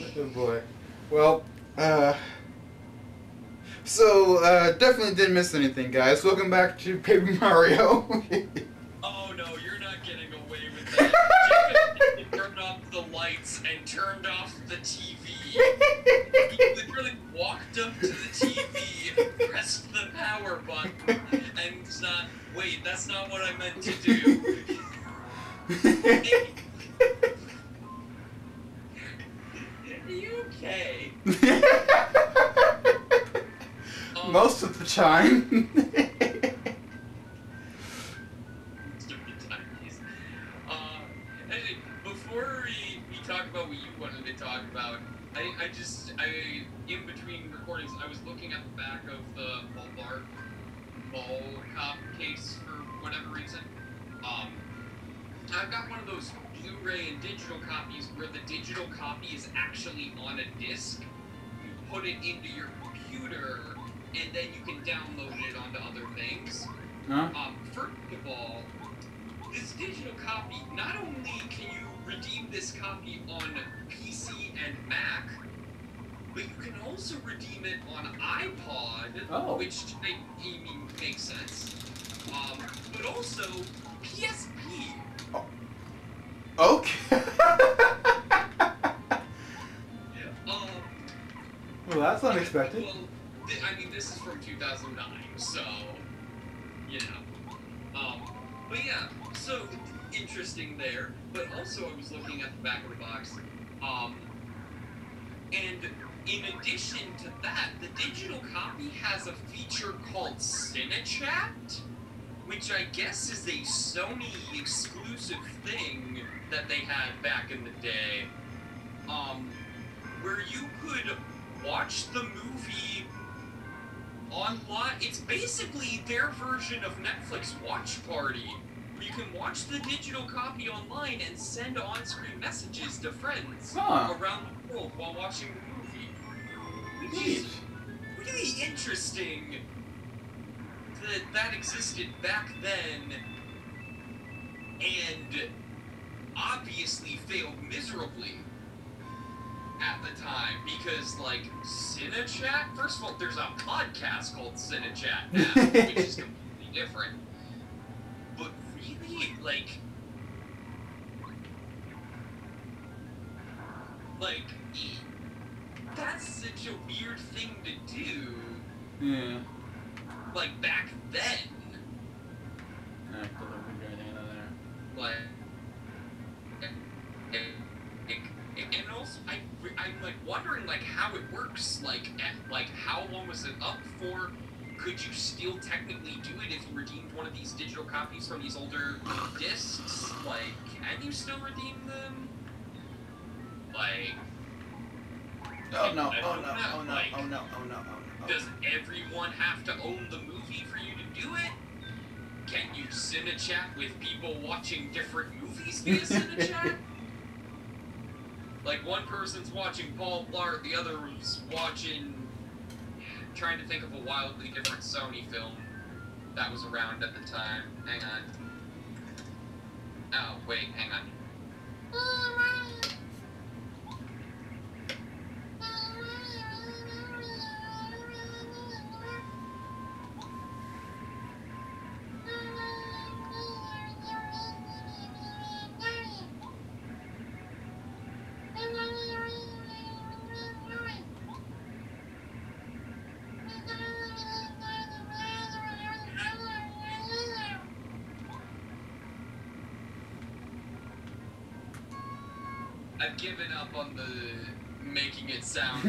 Oh boy. Well, definitely didn't miss anything, guys. Welcome back to Paper Mario. Oh no, you're not getting away with that. Jacob turned off the lights and turned off the TV. He literally walked up to the TV, pressed the power button, and not. Wait, that's not what I meant to do. Are you okay? Most of the time. Anyway, before we talk about what you wanted to talk about, in between recordings, I was looking at the back of the ball cop case for whatever reason. I've got one of those Blu-ray and digital copies where the digital copy is actually on a disc. You put it into your computer, and then you can download it onto other things. Huh? First of all, this digital copy, not only can you redeem this copy on PC and Mac, but you can also redeem it on iPod, which makes sense. But also PSP. Oh. Okay. Well, that's unexpected. Well, this is from 2009, so, you know. But yeah, so interesting there. But also, I was looking at the back of the box, and in addition to that, the digital copy has a feature called CineChat, which I guess is a Sony exclusive thing that they had back in the day, where you could watch the movie online. It's basically their version of Netflix Watch Party, where you can watch the digital copy online and send on-screen messages to friends around the world while watching the movie. Which is really interesting that existed back then, and obviously failed miserably at the time, because, like, CineChat, first of all, there's a podcast called CineChat now, which is completely different, but really, like, that's such a weird thing to do. Yeah. Like, back then. Like, and also, I'm like wondering like how it works. Like, how long was it up for? Could you still technically do it if you redeemed one of these digital copies from these older discs? Like, can you still redeem them? Like, oh no! Does everyone have to own the movie for you to do it? Can you CineChat with people watching different movies via CineChat? Like, one person's watching Paul Blart, the other's trying to think of a wildly different Sony film that was around at the time. Hang on. Oh, wait, hang on. I've given up on making it sound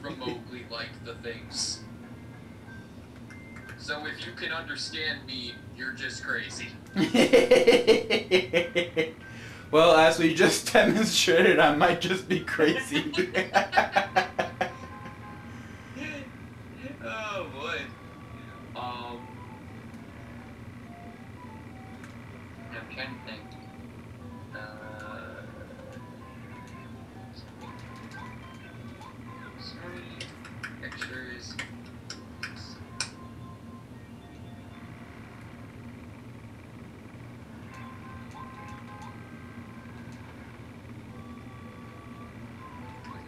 remotely like the things. So if you can understand me, you're just crazy. Well, as we just demonstrated, I might just be crazy. Oh boy. I'm trying to think. Pictures.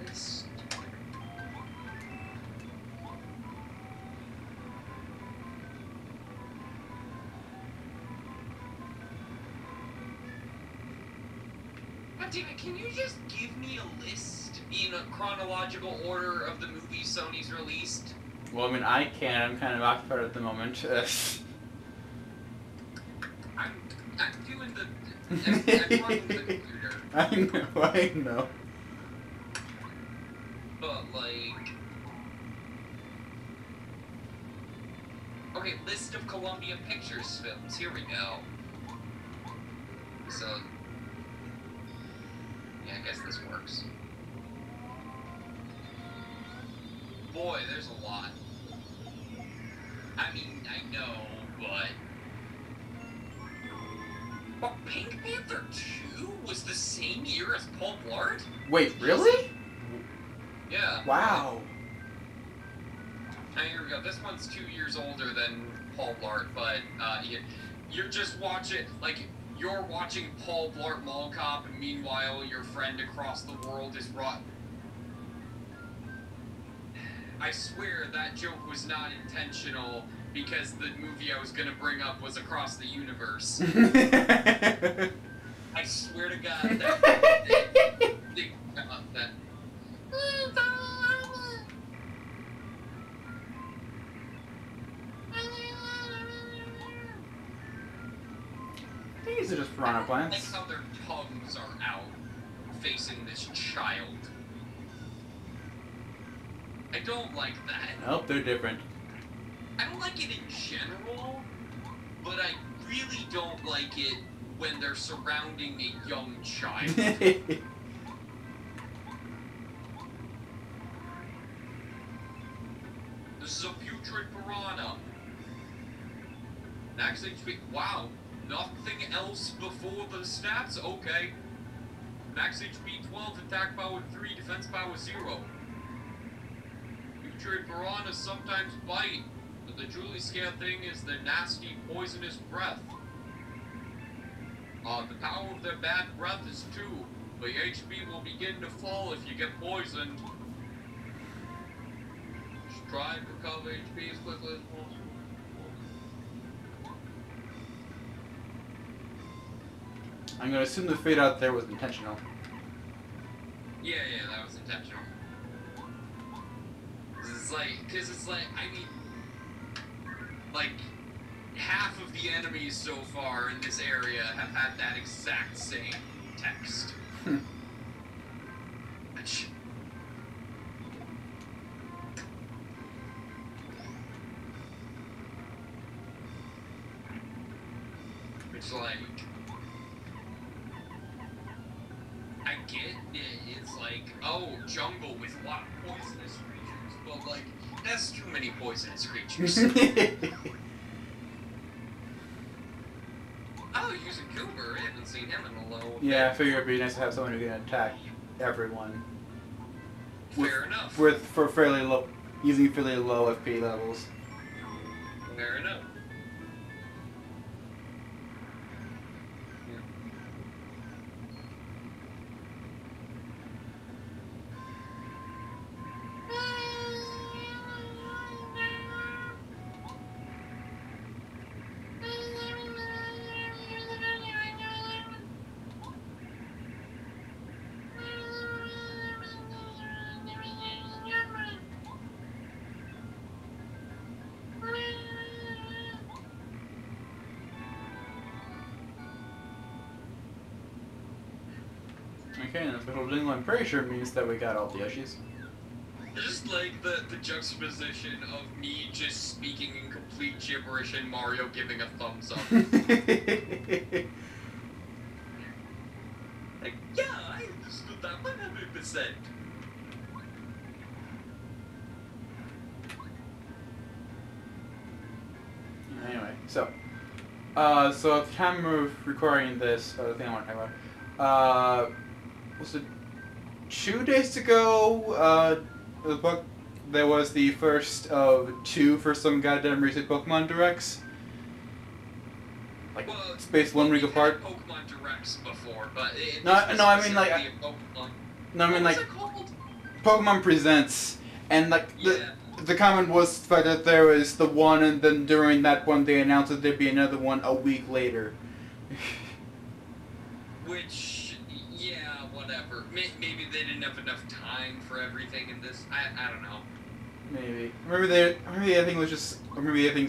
This. God damn it, can you just give me a list in a chronological order of the movies Sony's released? Well, I mean, I can. I'm kind of occupied at the moment. I'm doing the... I'm running the computer. I know. But, like... Okay, list of Columbia Pictures films. Here we go. So... Yeah, I guess this works. Boy, there's a lot. I mean, I know, but... But Pink Panther 2 was the same year as Paul Blart? Wait, really? Yeah. Wow. Now, here we go. This one's 2 years older than Paul Blart, but you're just watching, like, you're watching Paul Blart Mall Cop, and meanwhile your friend across the world is rot. I swear that joke was not intentional, because the movie I was gonna bring up was Across the Universe. I swear to God that... that These are just piranha I plants. like how their tongues are out, facing this child. I don't like that. Nope, they're different. I don't like it in general, but I really don't like it when they're surrounding a young child. This is a putrid piranha. Max HP. Wow. Nothing else before the stats? Okay. Max HP 12, attack power 3, defense power 0. Putrid piranhas sometimes bite, but the truly scary thing is their nasty, poisonous breath. The power of their bad breath is 2, but your HP will begin to fall if you get poisoned. Just try and recover HP as quickly as possible. I'm gonna assume the fade out there was intentional. Yeah, that was intentional. Cause it's like, I mean, like, half of the enemies so far in this area have had that exact same text. Which... It's like... I get it, it's like, oh, jungle with a lot of poisonous creatures, but like, that's too many poisonous creatures. Oh, using Cooper, I haven't seen him in a little bit. Yeah, I figure it'd be nice to have someone who can attack everyone. Fair enough. For fairly low, using fairly low FP levels. Fair enough. Okay, and the whole jingle I'm pretty sure means that we got all the Yoshis. Just like the juxtaposition of me just speaking in complete gibberish and Mario giving a thumbs up. Like, yeah, I understood that 100%. Anyway, so at the time of recording this, the thing I want to talk about, was it 2 days ago, the book, there was the first of 2 for some goddamn recent Pokemon Directs. Like, Well, spaced 1 week we've apart. had Pokemon Directs before, but No, I mean, like, specifically a Pokemon. No, I mean, What like, was it called? Pokemon Presents, and like, Yeah. the comment was the fact that there was the one, and then during that one they announced that there'd be another one a week later. Which, yeah, whatever. Maybe they didn't have enough time for everything in this. I don't know. Maybe. Maybe everything's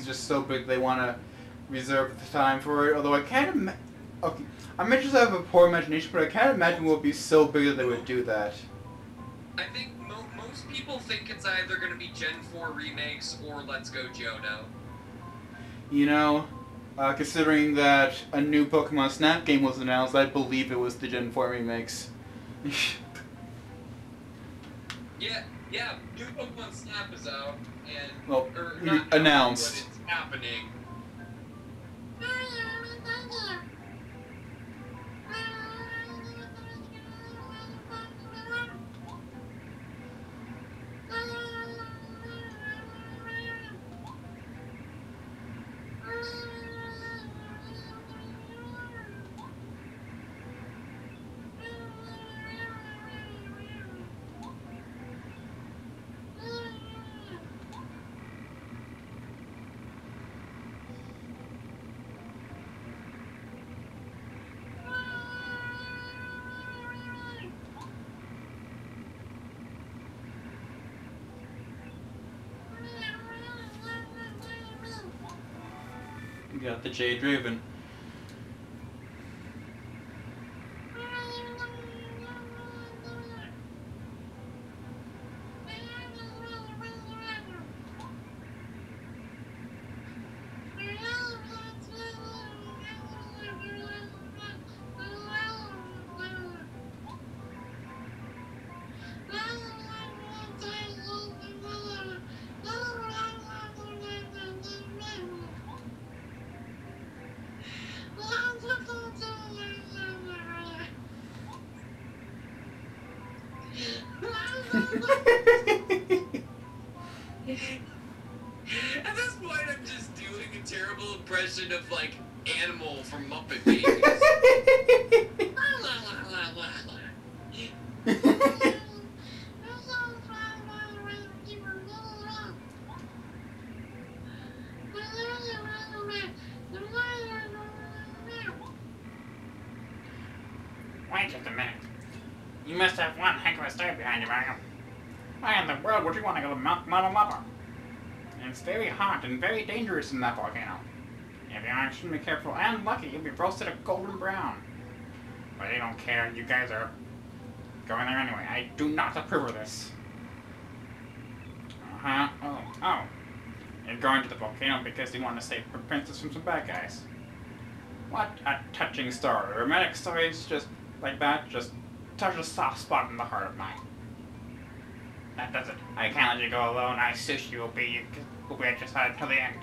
just so big they want to reserve the time for it. Although I can't okay, I may just have a poor imagination, but I can't imagine it would be so big that they would do that. I think most people think it's either going to be Gen 4 remakes or Let's Go Johto. You know, considering that a new Pokemon Snap game was announced, I believe it was the Gen 4 remakes. Yeah, new Pokemon Snap is out, and well, or not announced. Out, but it's happening. You got the Jade Raven. At this point, I'm just doing a terrible impression of, like, Animal from Muppet Babies. Wait just a minute. You must have one heck of a story behind you, Mario. Why in the world would you want to go to Mount Lava? It's very hot and very dangerous in that volcano. If you aren't extremely careful and lucky, you'll be roasted a golden brown. But I don't care, you guys are going there anyway. I do not approve of this. Uh-huh. Oh. You're going to the volcano because you want to save the princess from some bad guys. What a touching story. Romantic stories just like that just touch a soft spot in the heart of mine. That does it. I can't let you go alone. Sushi will be at your side till the end.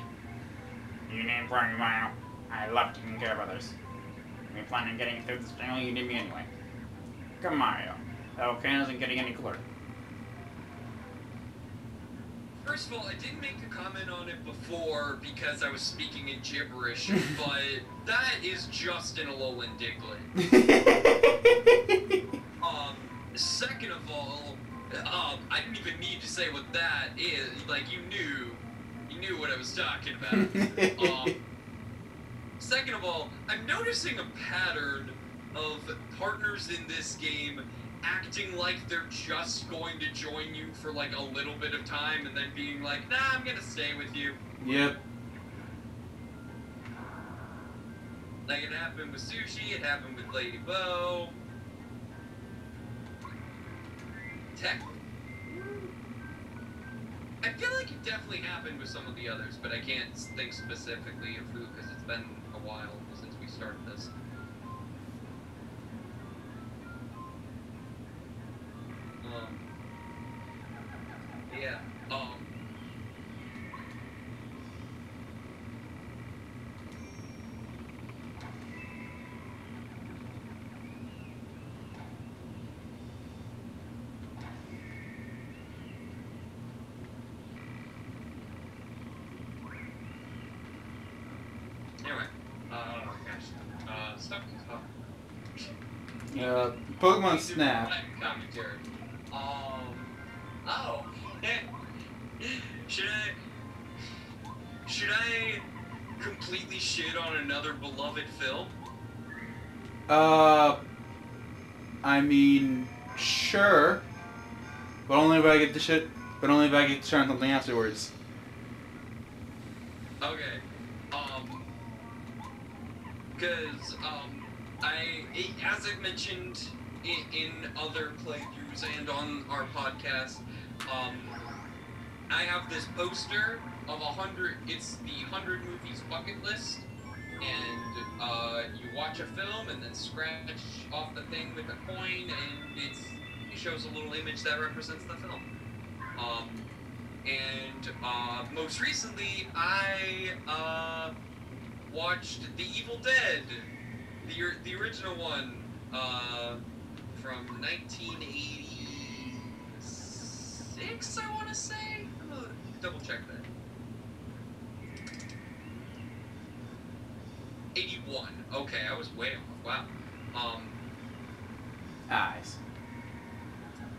You named for me, Mario. I love taking care of others. If you plan on getting through this jungle, you need me anyway. Come, Mario. The volcano isn't getting any cooler. First of all, I didn't make a comment on it before because I was speaking in gibberish, but that is just an Alolan Diglett. Second of all, I didn't even need to say what that is. Like, you knew what I was talking about. Second of all, I'm noticing a pattern of partners in this game acting like they're just going to join you for like a little bit of time and then being like, nah, I'm gonna stay with you. Yep. Like, it happened with Sushi, it happened with Lady Bo. I feel like it definitely happened with some of the others, but I can't think specifically of who because it's been a while since we started this. Yeah. Anyway, stuff. Pokemon Snap. Commentary. Oh. Should I completely shit on another beloved film? I I mean, sure, but only if I get the shit. But only if I get to turn something afterwards. Okay. Because as I've mentioned in other playthroughs and on our podcast, I have this poster of 100. It's the 100 movies bucket list, and you watch a film and then scratch off the thing with a coin, and it shows a little image that represents the film. Most recently, I watched The Evil Dead, the original one, from 1986, I want to say? I'm gonna double check that. 81. Okay, I was way off. Wow. Eyes.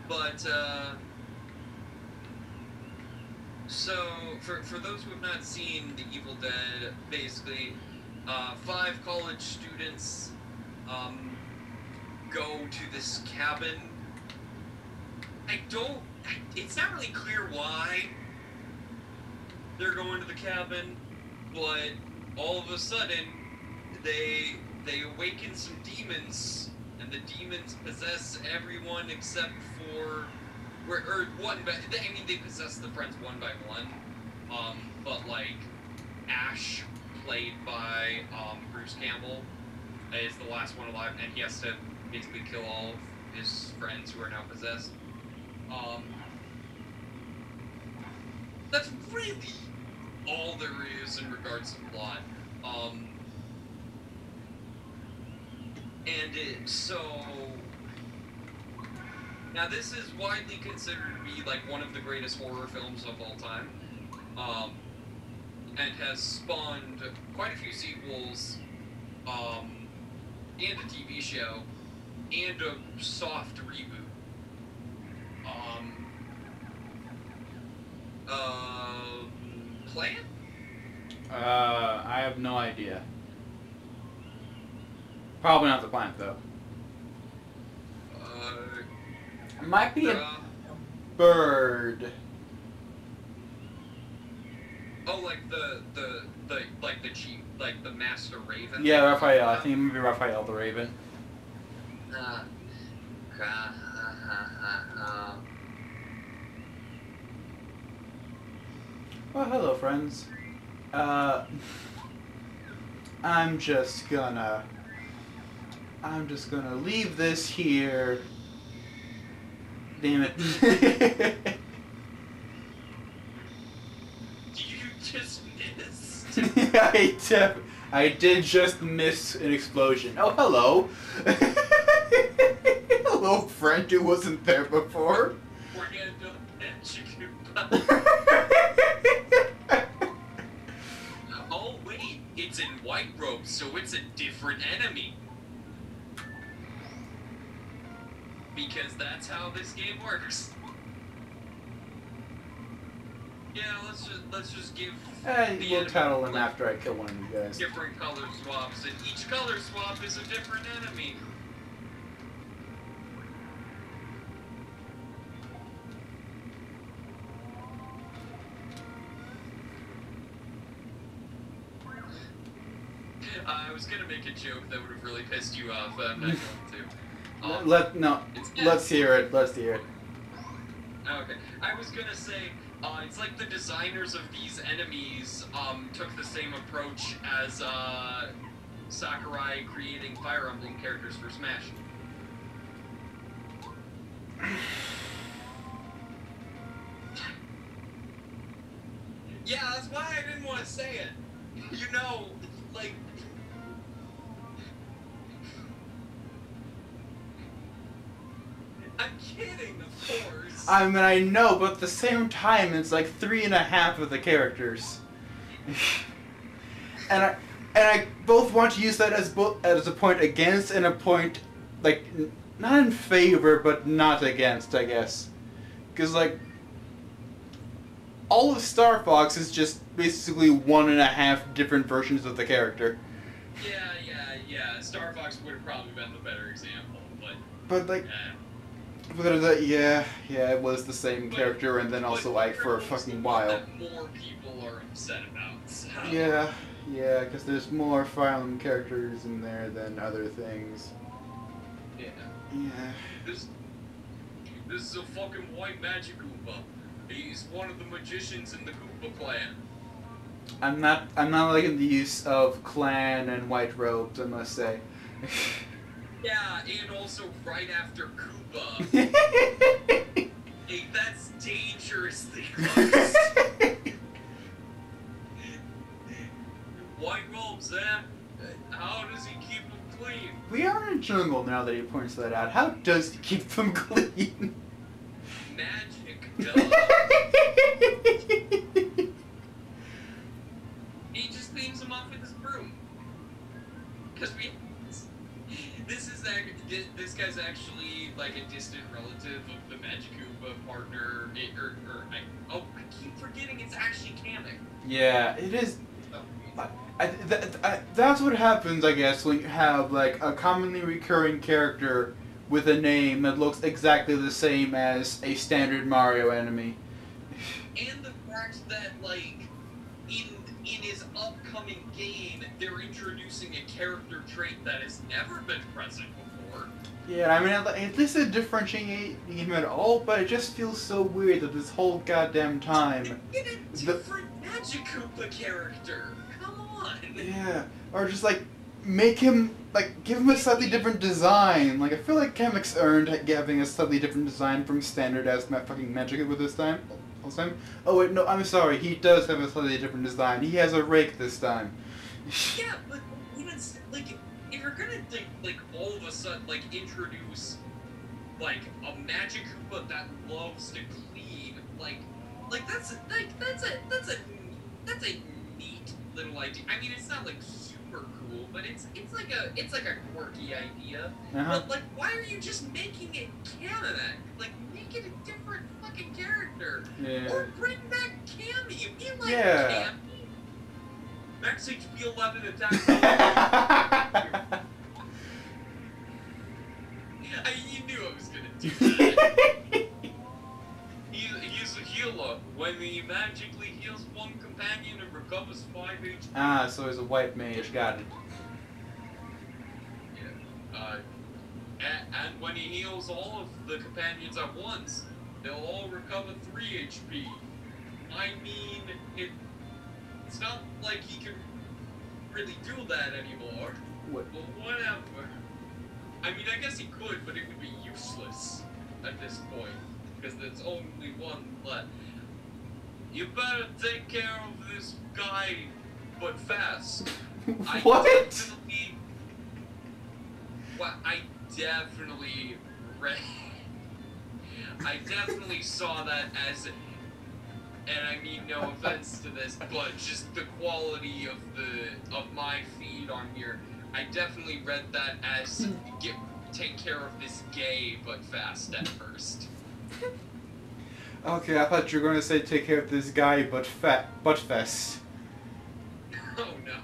But, so, for those who have not seen The Evil Dead, basically, 5 college students, go to this cabin. It's not really clear why they're going to the cabin, but all of a sudden, they awaken some demons, and the demons possess everyone except for... they possess the friends one by one, but, like, Ash, played by, Bruce Campbell, is the last one alive, and he has to basically kill all of his friends who are now possessed. That's really all there is in regards to plot. Now this is widely considered to be like one of the greatest horror films of all time, and has spawned quite a few sequels, and a TV show, and a soft reboot. Play it? I have no idea. Probably not the plant, though. It might be a bird. Oh, like the chief, like the Master Raven? Yeah, Raphael. I think it might be Raphael the Raven. Well, hello, friends. I'm just gonna leave this here. Damn it. You just missed. I did just miss an explosion. Oh, hello. Hello, friend who wasn't there before. Oh, wait. It's in white robes, so it's a different enemy. Because that's how this game works. Yeah, let's just give We'll tattle him after I kill one of you guys. different color swaps, and each color swap is a different enemy. I was gonna make a joke that would have really pissed you off, but I'm not going to. Let's hear it. Let's hear it. Okay, I was gonna say, it's like the designers of these enemies took the same approach as Sakurai creating Fire Emblem characters for Smash. Yeah, that's why I didn't want to say it. You know, like... I'm kidding, of course. I mean, I know, but at the same time, it's like 3.5 of the characters. and I both want to use that as a point against and a point, like, not in favor, but not against, I guess. Because, like, all of Star Fox is just basically 1.5 different versions of the character. Yeah. Star Fox would have probably been the better example, but... But like, Yeah. but yeah, it was the same character, and then also But Ike for a Turtles is the fucking one while. that more people are upset about. So. Yeah, because there's more Fire Emblem characters in there than other things. Yeah. Yeah. This is a fucking white magic Koopa. He's one of the magicians in the Koopa clan. I'm not liking the use of clan and white robes, I must say. Yeah, and also right after Koopa. Hey, that's dangerously close. White robes, eh? How does he keep them clean? We are in a jungle now that he points that out. How does he keep them clean? Magic, duh. He just cleans them off with his broom. Cause this guy's actually like a distant relative of the Magic Koopa partner. I keep forgetting it's actually Kamek. Yeah, it is. That's what happens, I guess, when you have like a commonly recurring character with a name that looks exactly the same as a standard Mario enemy. And the fact that like in his upcoming game, they're introducing a character trait that has never been present before. Yeah, I mean, at least it differentiates him at all, but it just feels so weird that this whole goddamn time. Get a different Magic Koopa character. Come on. Yeah, or just like make him like give him a slightly different design. Like I feel like Kamek's earned having a slightly different design from standard as fucking Magic Koopa this time. Oh wait, no, I'm sorry. He does have a slightly different design. He has a rake this time. Yeah, but even like, if you're gonna think like all of a sudden like introduce like a Magic Koopa that loves to clean, like that's a neat little idea. I mean, it's not like super cool, but it's like a quirky idea. But like, why are you just making it Kamek? Like, make it a different fucking character. Yeah. Or bring back Cammy. You like Yeah. Cammy? Max HP 11 attack. You knew I was gonna do that. He's a healer. When he magically heals one companion and recovers 5 HP. Ah, so he's a white mage. Got it. Yeah. And when he heals all of the companions at once, they'll all recover 3 HP. I mean, it's not like he can really do that anymore. What? But whatever. I mean, I guess he could, but it would be useless at this point, because there's only one left. You better take care of this guy, but fast. What? I definitely saw that as, and I mean no offense to this, but just the quality of my feed on here, I definitely read that as take care of this gay but fast at first. Okay, I thought you were going to say take care of this guy, but fest. Oh no.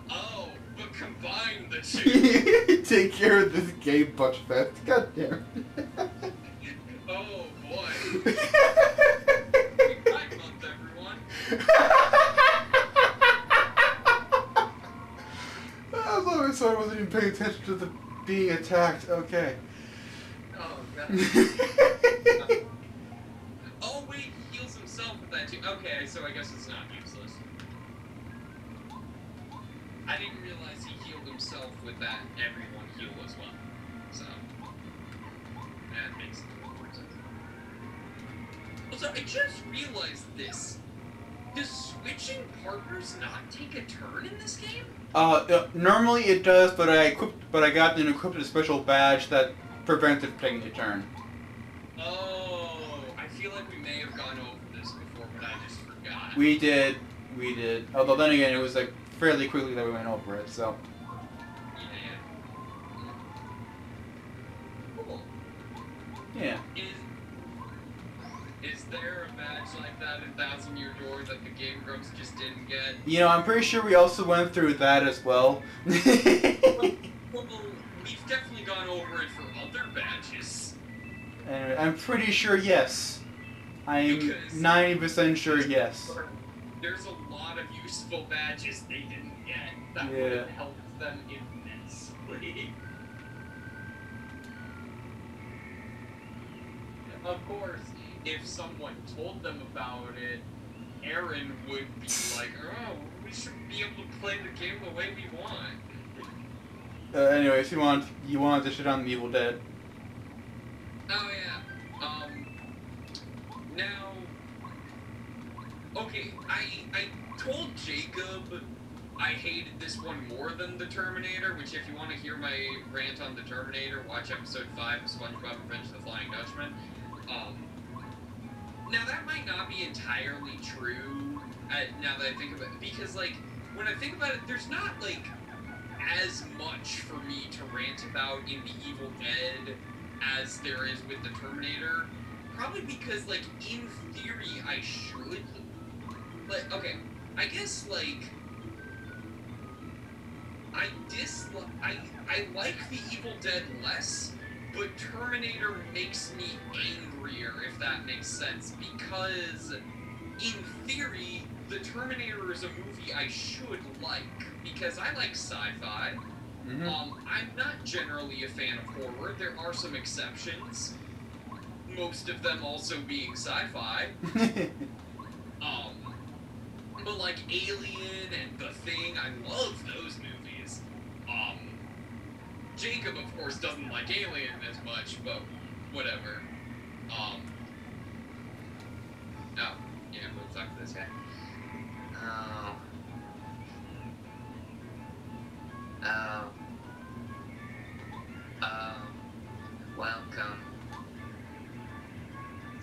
Oh, but combine the two. Take care of this gay butt fest. God damn it. Oh boy. Happy Pride Month, everyone. So I wasn't even paying attention to the being attacked. Okay. Oh god. Oh wait, he heals himself with that too. Okay, so I guess it's not useless. I didn't realize he healed himself with that. Everyone heal as well. So that makes more sense. Also, I just realized this. Does switching partners not take a turn in this game? Normally it does, but I got an equipped special badge that prevents it from taking a turn. Oh, I feel like we may have gone over this before, but I just forgot. We did. Although then again, it was like fairly quickly that we went over it, so. Yeah. Cool. Yeah. Is there a badge like that in Thousand Year Door that the Game Grumps just didn't get? You know, I'm pretty sure we also went through that as well. Well, we've definitely gone over it for other badges. Anyway, I'm pretty sure yes. I'm Because 90% sure yes. There's a lot of useful badges they didn't get that would Yeah. have helped them immensely. Of course, if someone told them about it, Aaron would be like, oh, we should be able to play the game the way we want. Anyways, you wanted to shit on the Evil Dead. Oh yeah. Now, okay, I told Jacob I hated this one more than the Terminator, which if you want to hear my rant on the Terminator, watch episode 5 of SpongeBob Revenge of the Flying Dutchman. Now that might not be entirely true, now that I think about it, because, like, when I think about it, there's not, like, as much for me to rant about in The Evil Dead as there is with the Terminator. Probably because, like, in theory, I should. Like, okay, I guess, like, I like The Evil Dead less, but Terminator makes me angrier, if that makes sense, because, in theory, the Terminator is a movie I should like, because I like sci-fi. Mm-hmm. I'm not generally a fan of horror. There are some exceptions, most of them also being sci-fi. But like Alien and The Thing, I love those movies. Jacob, of course, doesn't like Alien as much, but whatever. Oh, yeah, we'll talk to this guy. Welcome.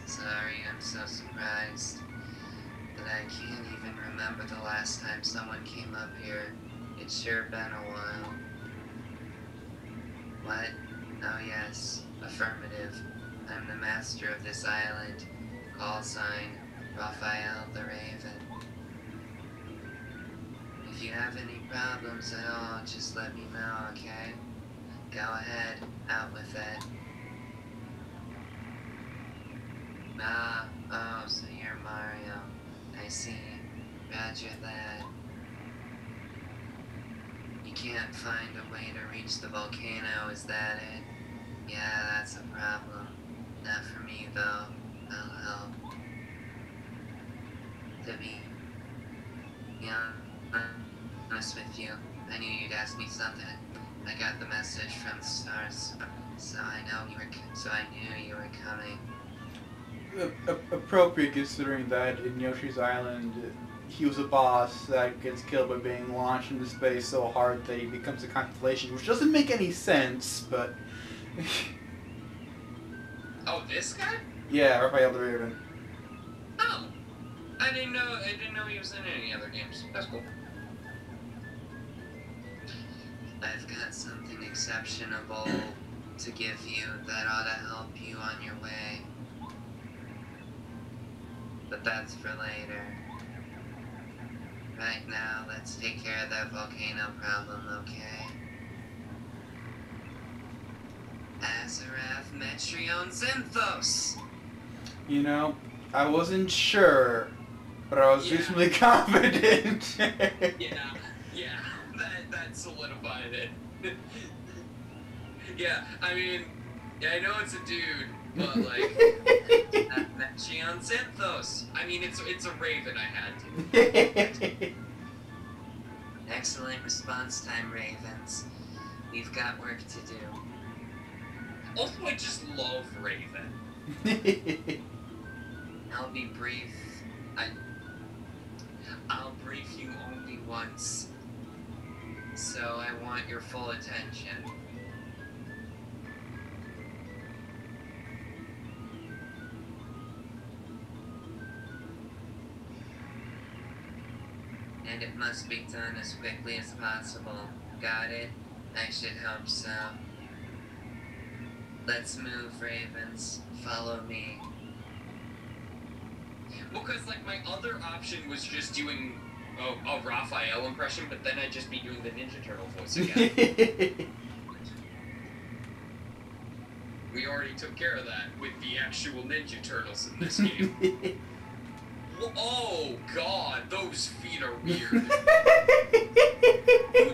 Sorry, I'm so surprised. But I can't even remember the last time someone came up here. It's sure been a while. What? Oh yes, affirmative. I'm the master of this island. Call sign, Raphael the Raven. If you have any problems at all, just let me know, okay? Go ahead, out with it. Ah, oh, so you're Mario. I see. Roger that. You can't find a way to reach the volcano, is that it? Yeah, that's a problem. Not for me, though. I'll help. To be honest with you, I knew you'd ask me something. I got the message from the stars, so I knew you were coming. Appropriate considering that in Yoshi's Island, he was a boss that gets killed by being launched into space so hard that he becomes a constellation, which doesn't make any sense, but... Oh, this guy? Yeah, Raphael the Raven. Oh, I didn't know he was in any other games. That's cool. I've got something exceptional to give you that ought to help you on your way. But that's for later. Right now, let's take care of that volcano problem, okay? Azarath Metrion Zinthos! You know, I wasn't sure, but I was Yeah. reasonably confident. Yeah, that solidified it. Yeah, I mean, yeah, I know it's a dude, but like, Metrion Zinthos. I mean, it's a raven. I had to. Excellent response time, Ravens. We've got work to do. Also, I just love Raven. I'll be brief. I'll brief you only once. So I want your full attention. And it must be done as quickly as possible. Got it? I should hope so. Let's move, Ravens. Follow me. Because like my other option was just doing a Raphael impression, but then I'd just be doing the Ninja Turtle voice again. We already took care of that with the actual Ninja Turtles in this game. Oh god, those feet are weird. Who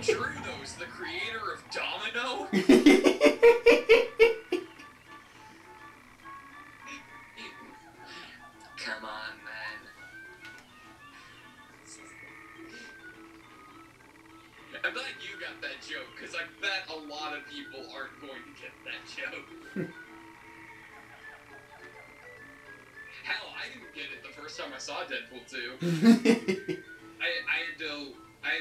drew those? The creator of Domino? Come on, man. I'm glad you got that joke, because I bet a lot of people aren't going to get that joke. Hell, I didn't get it the first time I saw Deadpool 2. I had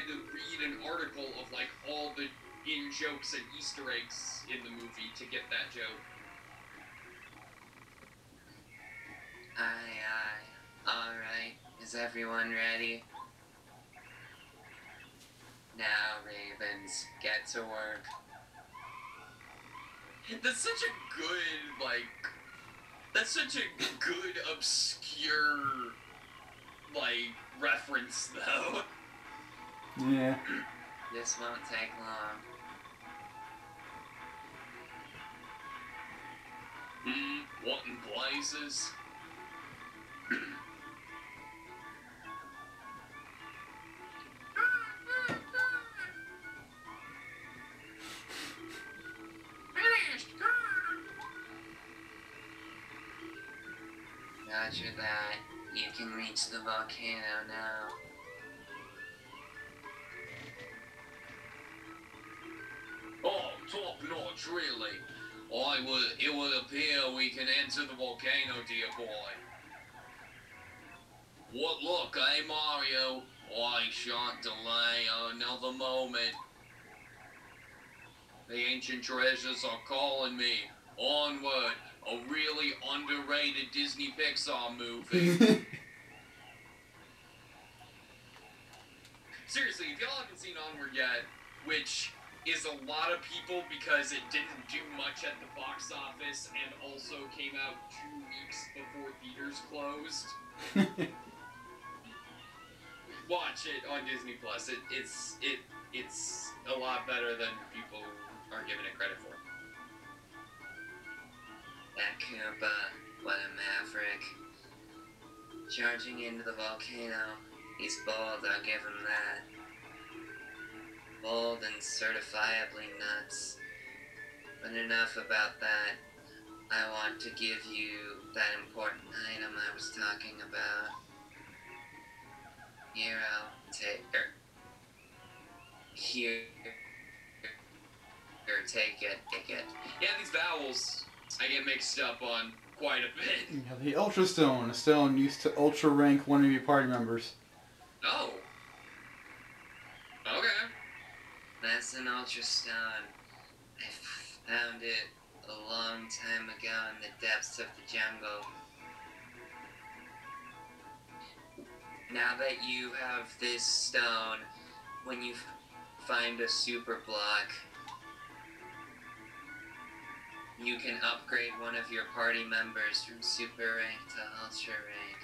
to read an article of like all the in-jokes and Easter eggs in the movie to get that joke. Aye. Alright, is everyone ready? Now, Ravens, get to work. That's such a good, like... That's such a good, obscure, like, reference, though. Yeah. This won't take long. What in blazes? Roger that. You can reach the volcano now. Oh, top notch, really. It would appear we can enter the volcano, dear boy. What look, eh, Mario? I shan't delay another moment. The ancient treasures are calling me. Onward, a really underrated Disney Pixar movie. Seriously, if y'all haven't seen Onward yet, which is a lot of people because it didn't do much at the box office and also came out 2 weeks before theaters closed. Watch it on Disney Plus. It's a lot better than people are giving it credit for. That Koopa, what a maverick. Charging into the volcano. He's bold, I'll give him that. Bold and certifiably nuts. But enough about that. I want to give you that important item I was talking about. Here, I'll take take it. Yeah, these vowels I get mixed up on quite a bit. You have the Ultra Stone, a stone used to ultra rank one of your party members. Oh. Okay. That's an Ultra Stone. I found it a long time ago in the depths of the jungle. Now that you have this stone, when you find a super block, you can upgrade one of your party members from super rank to ultra rank.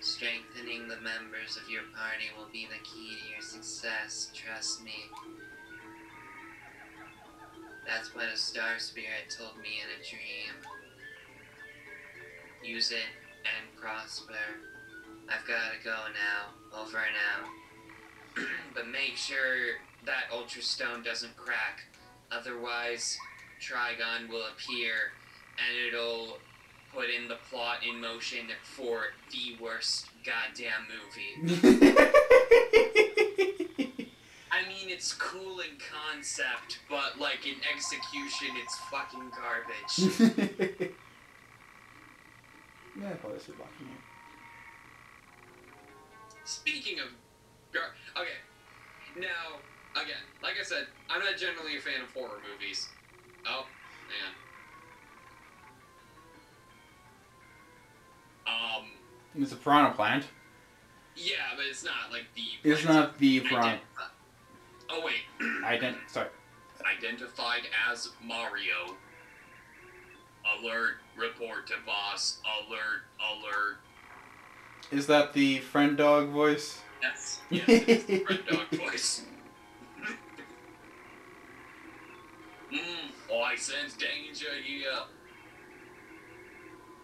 Strengthening the members of your party will be the key to your success, trust me. That's what a star spirit told me in a dream. Use it and prosper. I've gotta go now. Over and out. But make sure that Ultra Stone doesn't crack. Otherwise, Trigon will appear and it'll put in the plot in motion for the worst goddamn movie. I mean, it's cool in concept, but like in execution, it's fucking garbage. Yeah, I'll probably see blocking you. Speaking of okay, now, again, like I said, I'm not generally a fan of horror movies. Oh, man. It's a piranha plant. Yeah, but it's not like the... It's not the piranha. Oh, wait. Sorry. Identified as Mario. Alert, report to boss. Alert, alert. Is that the friend dog voice? Yes, it is the friend dog voice. I sense danger here.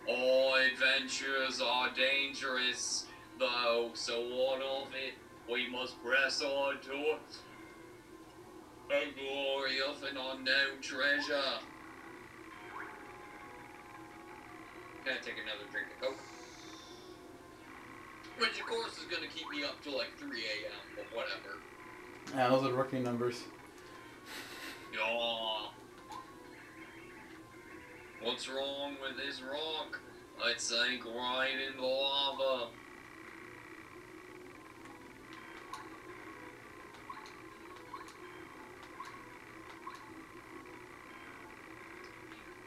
All adventures are dangerous, though, so what of it? We must press on to the glory of an unknown treasure. Gonna take another drink of Coke. Which, of course, is gonna keep me up till like 3 a.m., but whatever. Yeah, those are rookie numbers. Yeah. What's wrong with this rock? It sank right in the lava.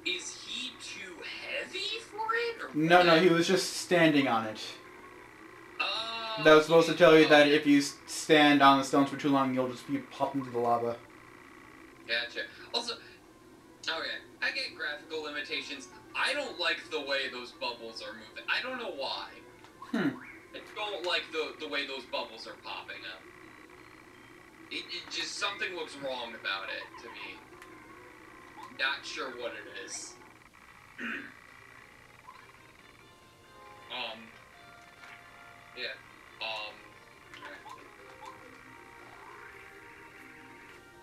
Is he too heavy for it? Or No, what? no, he was just standing on it. Oh, That was supposed to tell you that okay. if you stand on the stones for too long, you'll just be popped into the lava. Gotcha. Also, okay, I get graphical limitations. I don't like the way those bubbles are moving. I don't know why. I don't like the way those bubbles are popping up. It just, something looks wrong about it to me. Not sure what it is. Yeah.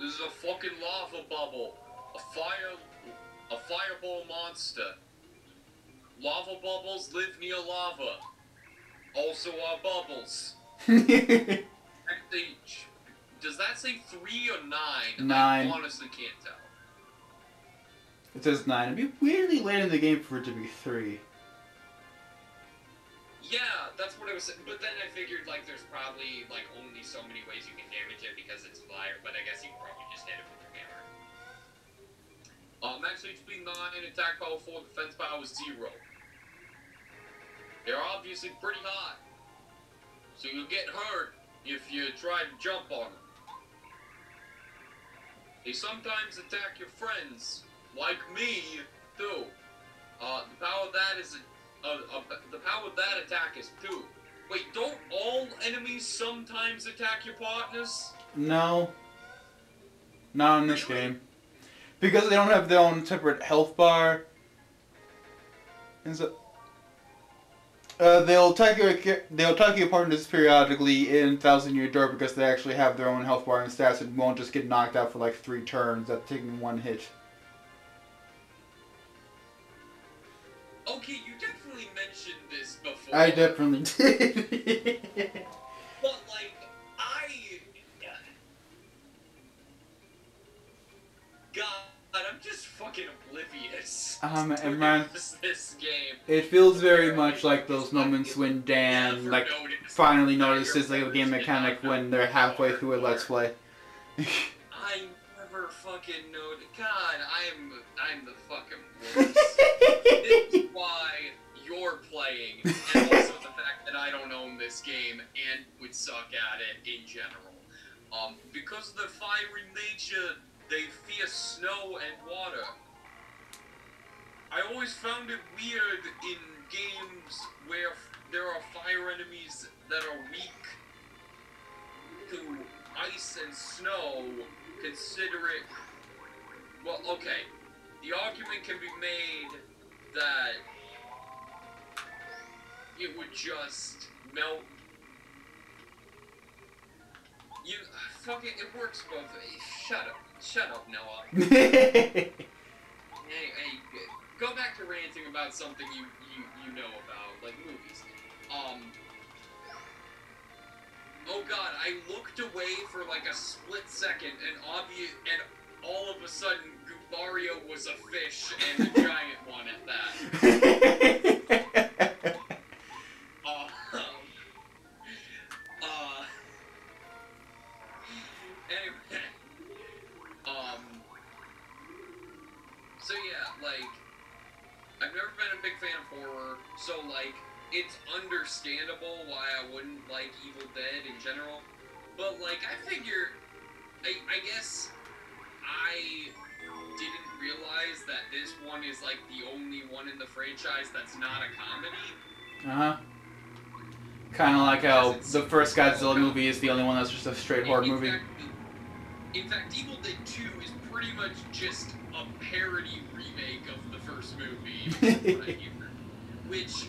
This is a fucking lava bubble. A fireball monster. Lava bubbles live near lava. Also are bubbles. Actually, does that say 3 or 9? 9. I honestly can't tell. It says 9. It'd be weirdly late in the game for it to be 3. Yeah, that's what I was saying. But then I figured, like, there's probably, like, only so many ways you can damage it because it's fire. But I guess you can probably just hit it with your hammer. Max HP 9, attack power 4, defense power 0. They're obviously pretty hot. So you'll get hurt if you try to jump on them. They sometimes attack your friends, like me, too. The power of that is the power of that attack is 2. Wait, don't all enemies sometimes attack your partners? No. Not in this game. Because they don't have their own separate health bar. And so, they'll attack your partners periodically in 1,000-Year Door because they actually have their own health bar and stats and won't just get knocked out for like 3 turns after taking 1 hit. Okay, you definitely mentioned this before. I definitely did. But, like, God, I'm just fucking oblivious and man, this game. it feels very much like those moments when Dan like finally notices like a game mechanic when they're halfway through a Let's Play. I never fucking know. God, I'm the fucking worst. This is why you're playing, and also the fact that I don't own this game and would suck at it in general. Because of the fiery nature, they fear snow and water. I always found it weird in games where there are fire enemies that are weak to ice and snow, consider it... Well, okay. The argument can be made that it would just melt... You... Fuck it, it works both ways. Shut up, Noah. Hey, go back to ranting about something you know about, like movies. Oh god, I looked away for like a split second, and all of a sudden, Goombario was a fish and a giant one at that. Anyway, so yeah, like, I've never been a big fan of horror, so like, it's understandable why I wouldn't like Evil Dead in general, but like, I figure, I guess I didn't realize that this one is like the only one in the franchise that's not a comedy. Uh-huh. Kind of like how the first Godzilla movie is the only one that's just a straight horror movie. In fact, Evil Dead 2 is pretty pretty much just a parody remake of the first movie, from what I hear. Which,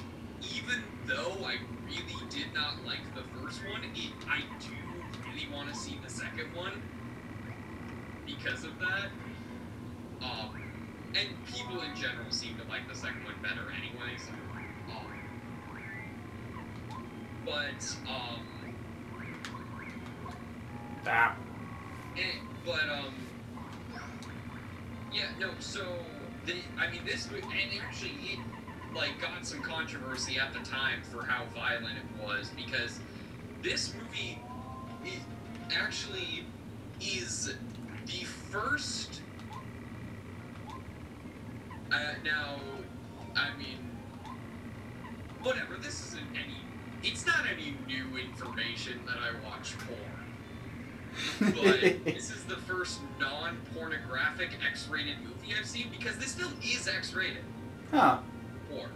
even though I really did not like the first one, I do really want to see the second one because of that. And people in general seem to like the second one better anyway, so, yeah, no, so, this movie, and actually, it, like, got some controversy at the time for how violent it was, because this movie, it actually is the first, whatever, this isn't it's not any new information that I watch porn. But this is the first non-pornographic X-rated movie I've seen, because this film is X-rated. Huh. Porn.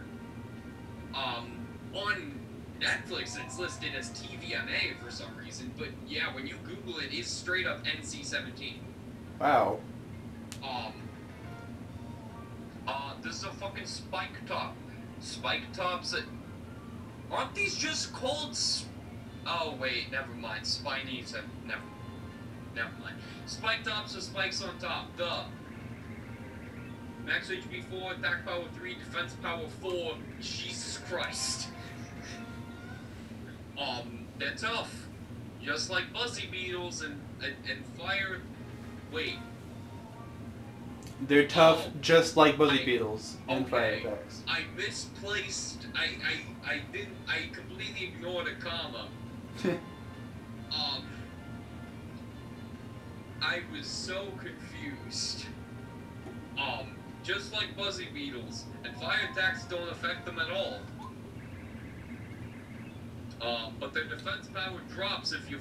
On Netflix, it's listed as TVMA for some reason, but yeah, when you Google it, it's straight up NC-17. Wow. This is a fucking spike top. Spike tops that... Aren't these just called oh, wait, never mind. Spiny to... Never mind. Spike tops with spikes on top. Duh. Max HP 4, attack power 3, defense power 4. Jesus Christ. They're tough. Just like Buzzy Beetles and fire... Wait. They're tough, just like Buzzy Beetles and fire attacks. I misplaced. I completely ignored a comma. I was so confused. Just like Buzzy Beetles, and fire attacks don't affect them at all. But their defense power drops if you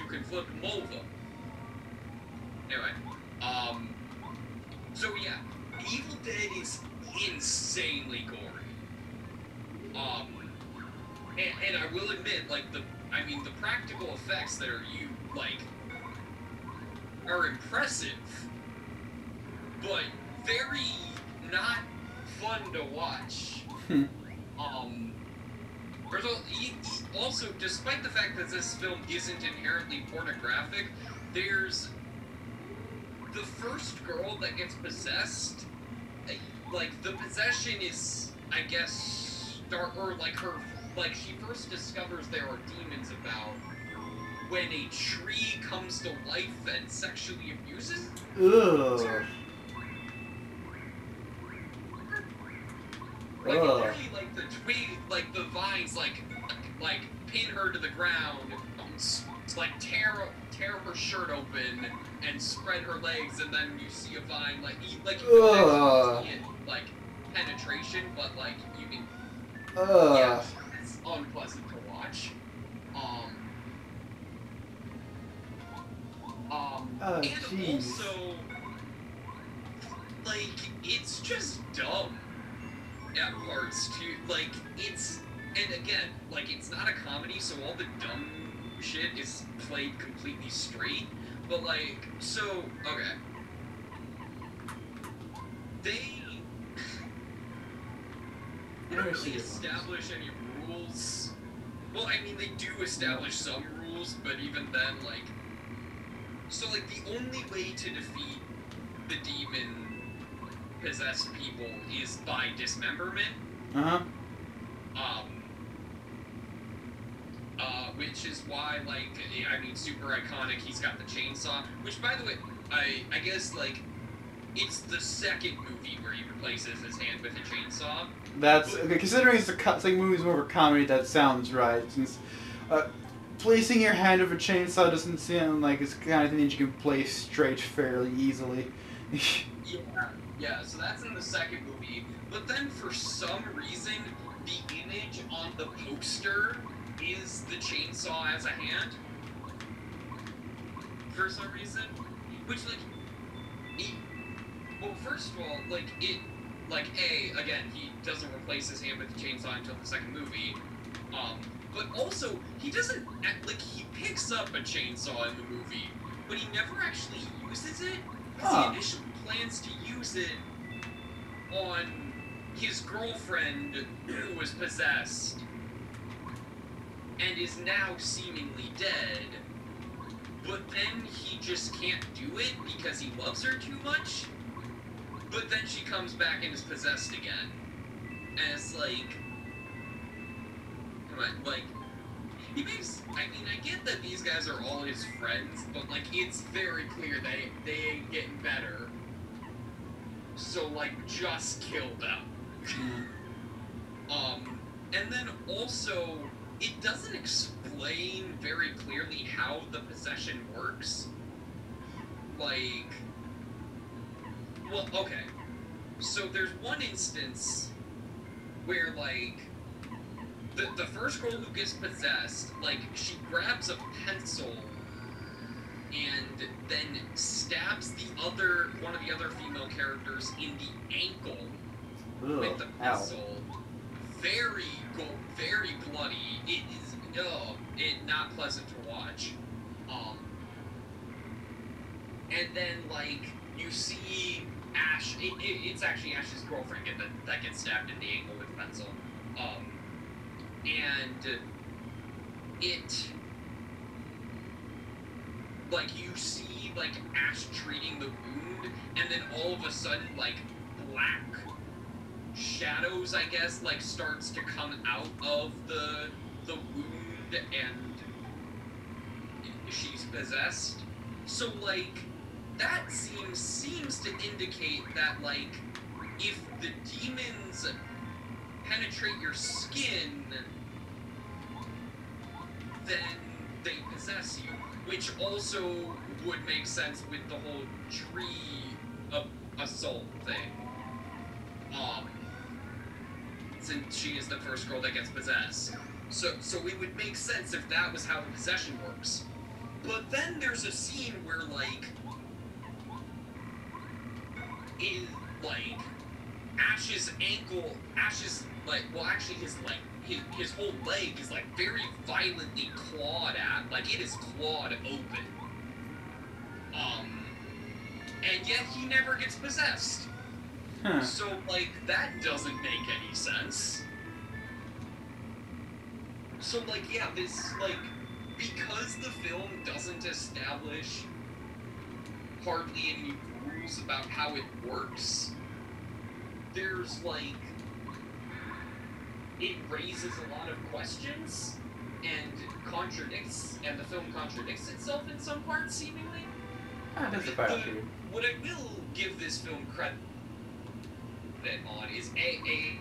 can flip them over. Anyway, so yeah, Evil Dead is insanely gory. And I will admit, like, the practical effects that are impressive, but very not fun to watch. Also, despite the fact that this film isn't inherently pornographic, there's the first girl that gets possessed, like, the possession is, I guess, she first discovers there are demons about when a tree comes to life and sexually abuses her. Like, literally, like, the tree, like, the vines, like, pin her to the ground, like, tear her shirt open and spread her legs, and then you see a vine, like, you can actually see it, like, penetration, but, like, you can, yeah, it's unpleasant to watch. And geez. also, like, it's just dumb at parts, too. Like, and again, like, it's not a comedy, so all the dumb shit is played completely straight, but, like, so, okay. They don't really establish any rules. Well, I mean, they do establish some rules, but even then, like, so, like, the only way to defeat the demon-possessed people is by dismemberment. Which is why, like, I mean, super iconic, he's got the chainsaw, which, by the way, I guess, like, it's the second movie where he replaces his hand with a chainsaw. That's, okay, considering it's the movie's more of a comedy, that sounds right, since, placing your hand with a chainsaw doesn't seem like it's the kind of thing that you can place straight fairly easily. Yeah, so that's in the second movie, but then for some reason, the image on the poster is the chainsaw as a hand. For some reason. Which, like, well, first of all, like, again, he doesn't replace his hand with the chainsaw until the second movie. But also, he doesn't, like, he picks up a chainsaw in the movie, but he never actually uses it. Because he initially plans to use it on his girlfriend who was possessed and is now seemingly dead, but then he just can't do it because he loves her too much. But then she comes back and is possessed again. And it's like, he makes, I mean, I get that these guys are all his friends, but, like, it's very clear that they ain't getting better. So, like, just kill them. And then also, it doesn't explain very clearly how the possession works. Like, well, okay. So there's one instance where, like, the first girl who gets possessed, like, she grabs a pencil and then stabs one of the other female characters in the ankle with the pencil. Very bloody. It is not pleasant to watch. And then, like, you see Ash. It's actually Ash's girlfriend that gets stabbed in the ankle with a pencil. And it, like, you see, like, Ash treating the wound, and then all of a sudden, like, black shadows, I guess, like, starts to come out of the wound, and she's possessed. So, like, that seems to indicate that, like, if the demons penetrate your skin, then they possess you, which also would make sense with the whole tree assault thing. Since she is the first girl that gets possessed. So it would make sense if that was how the possession works. But then there's a scene where, like, Ash's ankle, like, well, actually his whole leg is, like, very violently clawed at, like, it is clawed open. And yet he never gets possessed. Huh. So, like, that doesn't make any sense. So, like, yeah, this, like, because the film doesn't establish hardly any rules about how it works, there's, like, it raises a lot of questions and the film contradicts itself in some parts, seemingly. That's a fact. What I will give this film credit on is the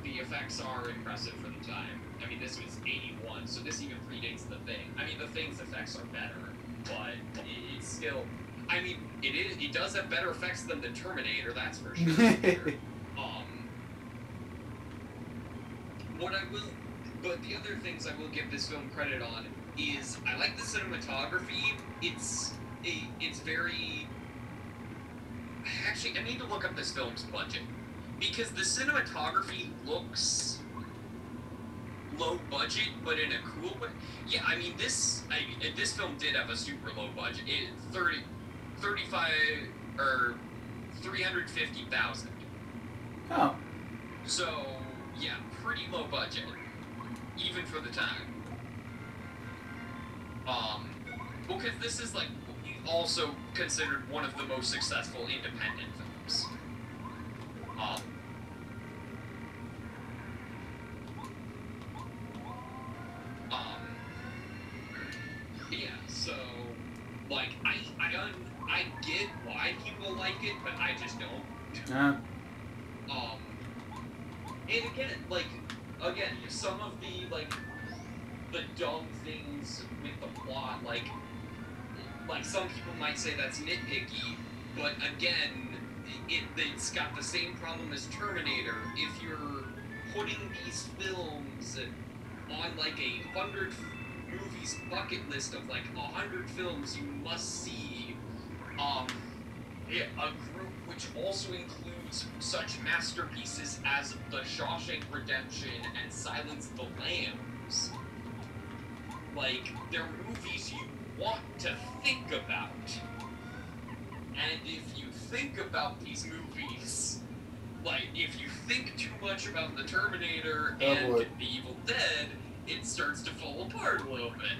effects are impressive for the time. I mean, this was 81, so this even predates The Thing. I mean, The Thing's effects are better, but it's still, I mean, it does have better effects than the Terminator, that's for sure. But the other things I will give this film credit on is I like the cinematography. It's very. Actually, I need to look up this film's budget because the cinematography looks low budget, but in a cool way. Yeah, I mean this film did have a super low budget. 35 or 350,000. Oh. So yeah, pretty low budget, even for the time. Because this is, like, also considered one of the most successful independent films. Yeah, so, like, I get why people like it, but I just don't. And again, some of the dumb things with the plot, like some people might say that's nitpicky, but again, it's got the same problem as Terminator. If you're putting these films on, like, 100 movies bucket list of, like, 100 films you must see, a group which also includes such masterpieces as The Shawshank Redemption and Silence of the Lambs. Like, they're movies you want to think about. And if you think about these movies, like, if you think too much about the Terminator and boy. the Evil Dead, it starts to fall apart a little bit.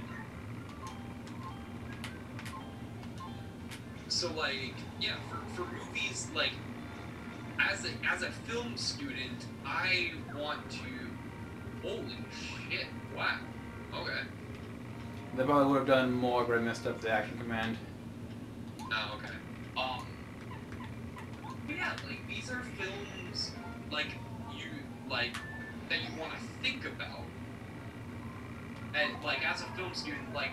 So, like, yeah, for movies, like, as a film student, I want to... Holy shit, wow, okay. They probably would have done more, but I messed up the action command. Oh, okay. But yeah, like, these are films, like, that you want to think about. And, like, as a film student, like,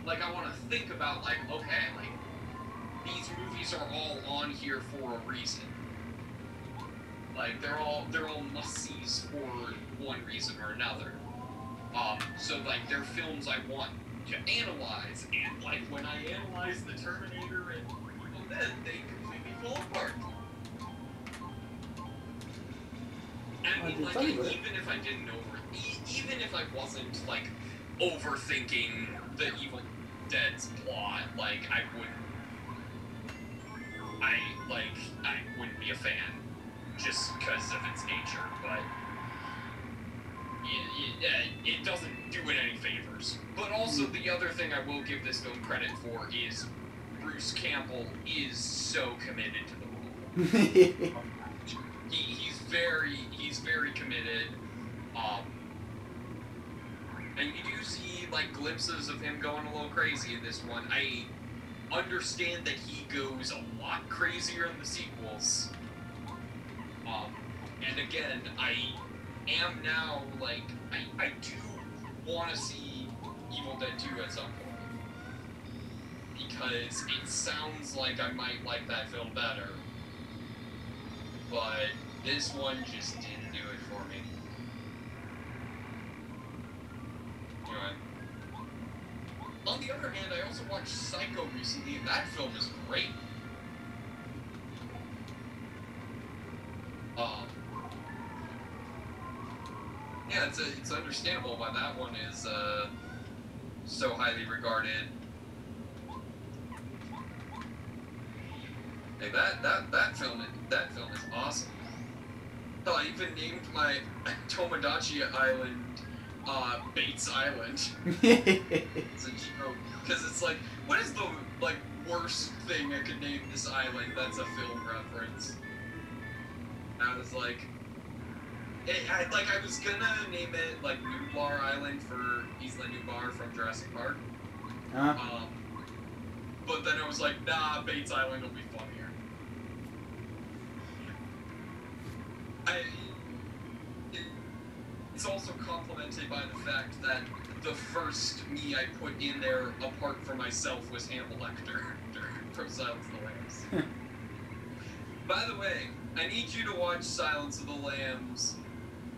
I want to think about, like, okay, like, these movies are all on here for a reason. Like, they're all must-sees for one reason or another. So, like, they're films I want to analyze, and, like, when I analyze the Terminator and Evil Dead, they completely fall apart. And I mean, like, even if I didn't even if I wasn't, like, overthinking the Evil Dead's plot, like, I wouldn't be a fan, just because of its nature, but it doesn't do it any favors. But also, the other thing I will give this film credit for is Bruce Campbell is so committed to the role. He's very committed, and you do see, like, glimpses of him going a little crazy in this one. I understand that he goes a lot crazier in the sequels. And again, I am now, like, I do want to see Evil Dead 2 at some point. Because it sounds like I might like that film better. But this one just didn't do it for me. Anyway. On the other hand, I also watched Psycho recently, and that film is great. Yeah, it's understandable why that one is so highly regarded. Hey, that film is awesome. Hell, I even named my Tomodachi Island Bates Island. It's a joke, because it's like, what is the, like, worst thing I could name this island that's a film reference? I was like, I was gonna name it, like, Nublar Island for Isla Nublar from Jurassic Park. But then I was like, nah, Bates Island will be funnier. It's also complemented by the fact that the first me I put in there, apart from myself, was Hannibal Lecter from Silence of the Lambs. By the way, I need you to watch Silence of the Lambs,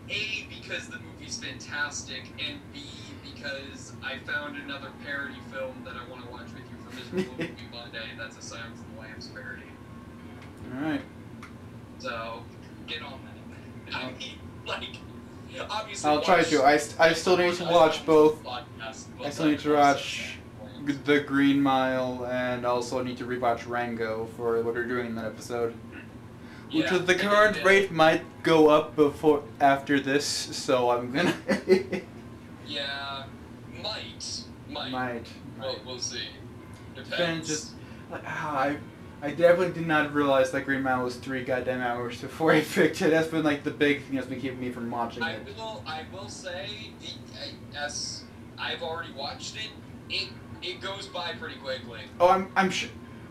A, because the movie's fantastic, and B, because I found another parody film that I want to watch with you for Miserable Movie Monday, and that's a Silence of the Lambs parody. Alright. So, get on that. I mean, like, obviously... I'll try to. I still need to watch both. I still need to watch The Green Mile, and also need to rewatch Rango for what we're doing in that episode. Which is the current rate might go up after this, so I'm gonna... Yeah, might. We'll see. Depends. Just, like, I definitely did not realize that Green Mile was 3 goddamn hours before I picked it. That's been, like, the big thing that's been keeping me from watching it. I will say, as I've already watched it, it goes by pretty quickly. Oh,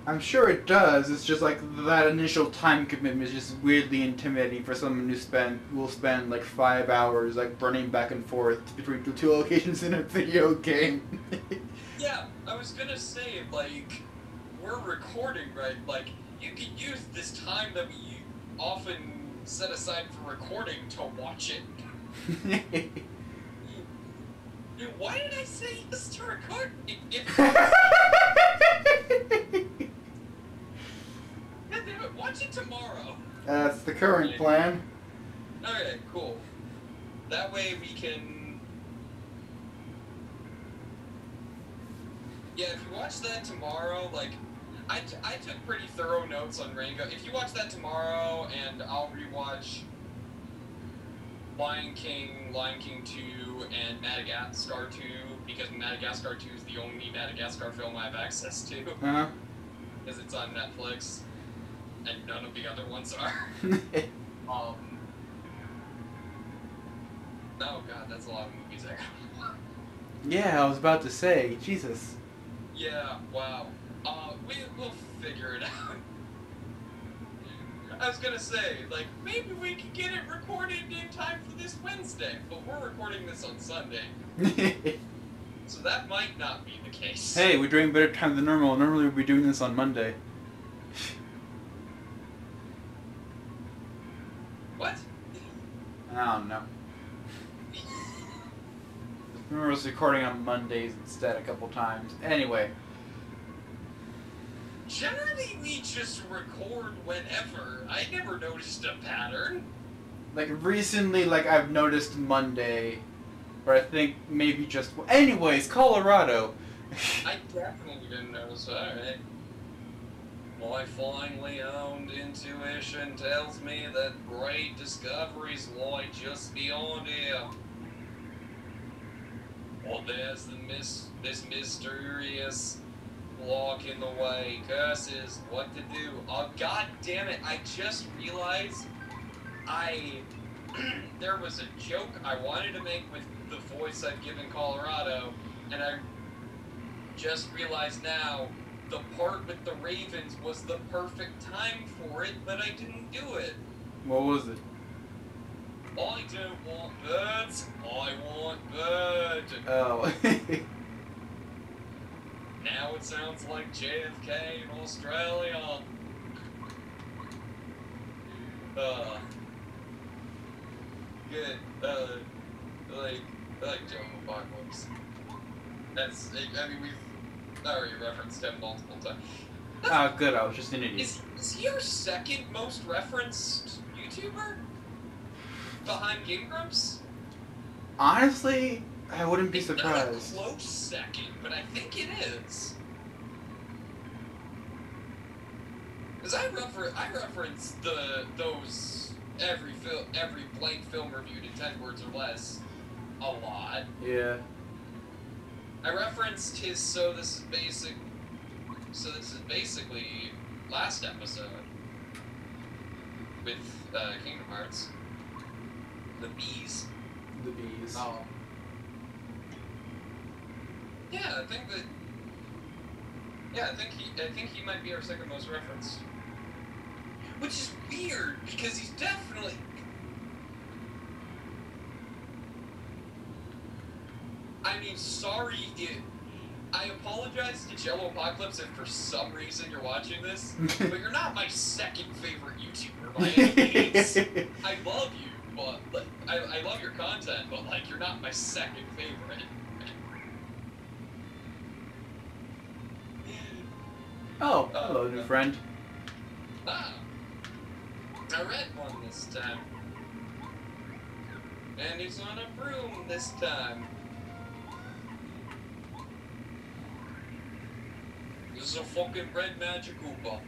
I'm sure it does. It's just like that initial time commitment is just weirdly intimidating for someone who will spend like 5 hours like running back and forth between the 2 locations in a video game. Yeah, I was gonna say, like, we're recording, right? Like, you could use this time that we often set aside for recording to watch it. Why did I say this to record? Watch it tomorrow. That's the current plan. Okay, cool. That way we can... Yeah, if you watch that tomorrow, like, I took pretty thorough notes on Rango. If you watch that tomorrow, and I'll rewatch Lion King 2, and Madagascar 2, because Madagascar 2 is the only Madagascar film I have access to. Uh-huh. Because it's on Netflix, and none of the other ones are. Oh god, that's a lot of movies I got. Yeah, I was about to say, Jesus. Yeah, wow. We'll figure it out. I was gonna say, like, maybe we could get it recorded in time for this Wednesday, but we're recording this on Sunday, so that might not be the case. Hey, we're doing better time than normal. Normally we'd be doing this on Monday. What? I don't know. Remember us recording on Mondays instead a couple times. Anyway. Generally, we just record whenever. I never noticed a pattern. Like recently, like I've noticed Monday, or I think maybe just. Anyways, Colorado. I definitely didn't notice that. Alright. My finely honed intuition tells me that great discoveries lie just beyond here. Well, there's this mysterious block in the way. Curses, what to do? Oh, god damn it, I just realized there was a joke I wanted to make with the voice I've given Colorado, and I just realized now the part with the Ravens was the perfect time for it, but I didn't do it. What was it? I don't want birds, I want bird. Oh. Now it sounds like JFK in Australia. Good. I like Joe Apocalypse. I mean, we've already referenced him multiple times. Ah, good. I was just an idiot. Is he our second most referenced YouTuber? Behind Game Grumps? Honestly, I wouldn't be It's not a surprised. close second, but I think it is. Because I reference those every blank film reviewed in 10 words or less a lot. Yeah. I referenced his so this is basically last episode with Kingdom Hearts. The bees. The bees. Oh. Yeah, I think he might be our second most referenced. Which is weird, because he's definitely... I mean, I apologize to Jello Apocalypse if for some reason you're watching this, but you're not my second favorite YouTuber by any means. I love you, but like, I love your content, but like, you're not my second favorite. Oh, hello, new friend. Ah, I read one this time. And he's on a broom this time. This is a fucking red magic Koopa.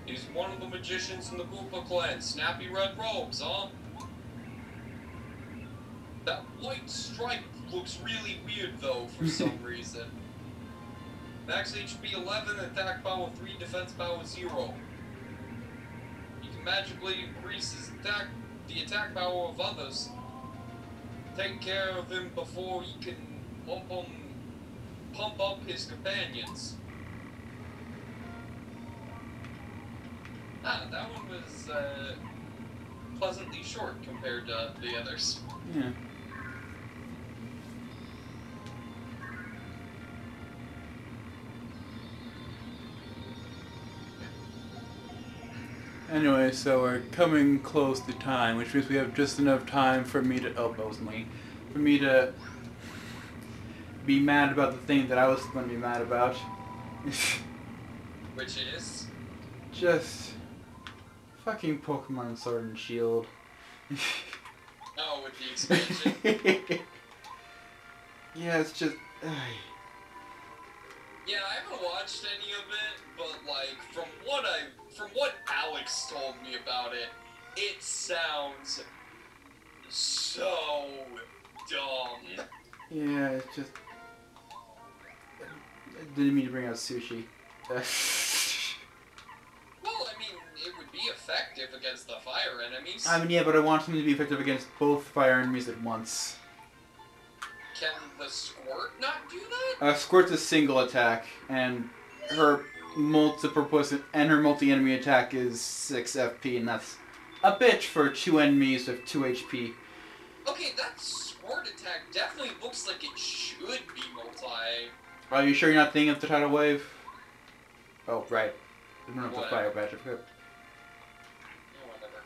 He's one of the magicians in the Koopa clan. Snappy red robes, huh? That white stripe looks really weird though, for some reason. Max HP 11, attack power 3, defense power 0. You can magically increase the attack power of others. Take care of him before he can pump up his companions. Ah, that one was pleasantly short compared to the others. Yeah. Anyway, so we're coming close to time, which means we have just enough time for me to, for me to be mad about the thing that I was going to be mad about. Which is? Just fucking Pokemon Sword and Shield. Oh, with the expansion? Yeah, it's just... Yeah, I haven't watched any of it, but like from what Alex told me about it, it sounds so dumb. Yeah, it's just... I didn't mean to bring out sushi. Well, I mean, it would be effective against the fire enemies. I mean, yeah, but I want something to be effective against both fire enemies at once. Can the squirt not do that? Squirt's a single attack, and her multi-enemy attack is 6 FP, and that's a bitch for 2 enemies with 2 HP. Okay, that squirt attack definitely looks like it should be multi. Are you sure you're not thinking of the tidal wave? Oh, right. I don't know if the fire badge. Yeah, whatever.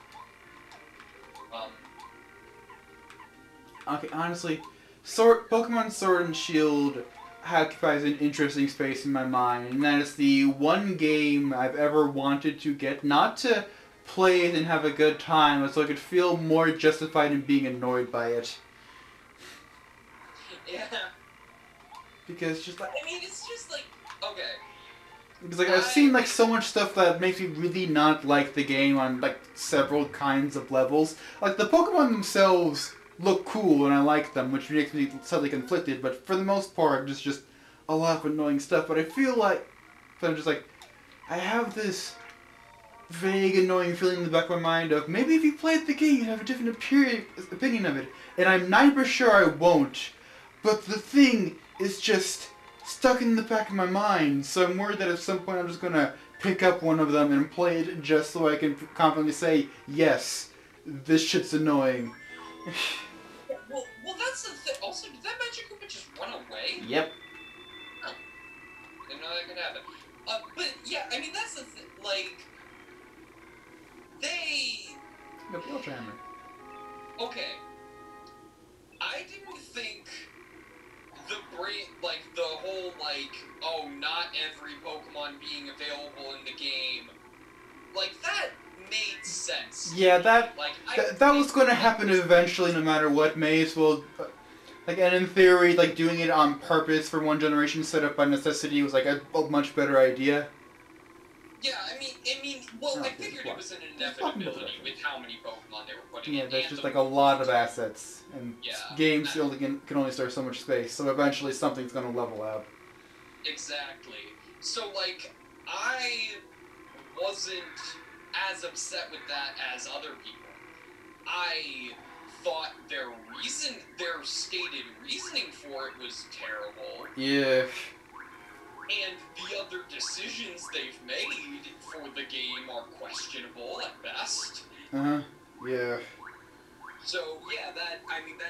Okay, honestly, Pokemon Sword and Shield occupies an interesting space in my mind, and that is the one game I've ever wanted to get, not to play it and have a good time, but so I could feel more justified in being annoyed by it. Yeah. Because just like... I mean, it's just like, okay. Because like I've seen like so much stuff that makes me really not like the game on like several kinds of levels. Like the Pokemon themselves look cool and I like them, which makes me slightly conflicted, but for the most part it's just a lot of annoying stuff. But I feel like I'm just like, I have this vague annoying feeling in the back of my mind of maybe if you played the game you'd have a different opinion of it. And I'm 90% sure I won't. But the thing is just stuck in the back of my mind, so I'm worried that at some point I'm just gonna pick up one of them and play it just so I can confidently say, yes, this shit's annoying. well, that's the thing. Also, did that Magikoopa just run away? Yep. Oh. Didn't know that could happen. But yeah, I mean, that's the thing. Like, The Field Hammer. Okay. I didn't think the whole, like, oh, not every Pokemon being available in the game, like, that made sense. Yeah, that was going to like, happen eventually no matter what. May as well, like, and in theory, like, doing it on purpose for one generation set up by necessity was, like, a much better idea. Yeah, I mean, well, I figured it was an inevitability with how many Pokemon they were putting in. Yeah, there's just like a lot of assets, and Yeah, games can only store so much space, so eventually something's gonna level out. Exactly. So, like, I wasn't as upset with that as other people. I thought their stated reasoning for it was terrible. Yeah. And the other decisions they've made for the game are questionable at best. Uh-huh. Yeah. So, yeah, that